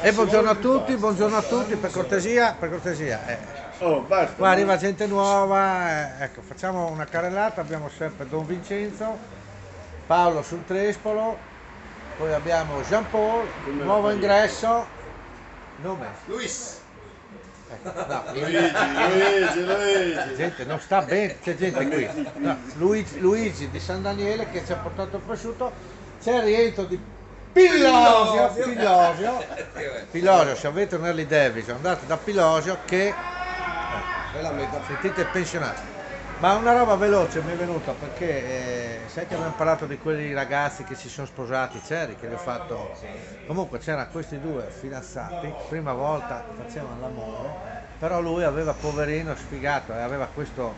E buongiorno a tutti, per cortesia, per cortesia. Oh, basta. Qua arriva gente nuova, ecco, facciamo una carrellata, abbiamo sempre Don Vincenzo, Paolo sul trespolo, poi abbiamo Jean Paul, nuovo ingresso, nome? Luis. Ecco, no, Luigi. gente non sta bene, c'è gente qui. No, Luigi di San Daniele che ci ha portato il prosciutto, c'è il rientro di Pilosio, se avete un Harley Davidson andate da Pilosio che sentite pensionato. Ma una roba veloce mi è venuta perché sai che abbiamo parlato di quei ragazzi che si sono sposati, c'eri che li ho fatto. Comunque c'erano questi due fidanzati, prima volta facevano l'amore, però lui aveva poverino sfigato e aveva questo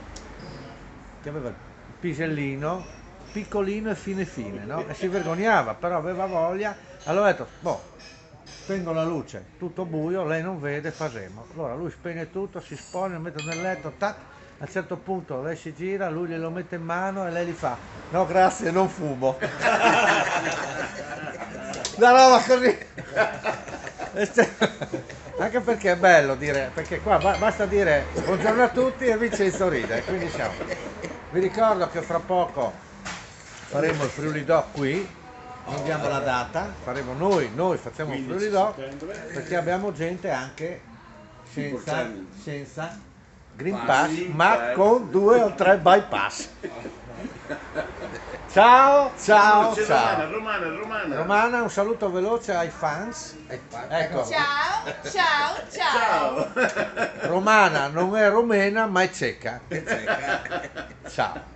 che aveva il pisellino piccolino e fine, no? E si vergognava, però aveva voglia. Allora ho detto, boh, spengo la luce, tutto buio, lei non vede, faremo. Allora lui spegne tutto, si spoglia, lo mette nel letto, tac. A un certo punto lei si gira, lui glielo mette in mano e lei gli fa, no grazie, non fumo. Una roba così. Anche perché è bello dire, perché qua basta dire buongiorno a tutti e Vincenzo ride, quindi siamo. Vi ricordo che fra poco faremo il Friuli Doc qui, non diamo la data, faremo noi facciamo il Friuli Doc perché abbiamo gente anche senza Green Pass, ma con 2 o 3 bypass. Ciao. Romana, un saluto veloce ai fans. Ecco. Ciao. Romana non è romena ma è ceca. Ciao.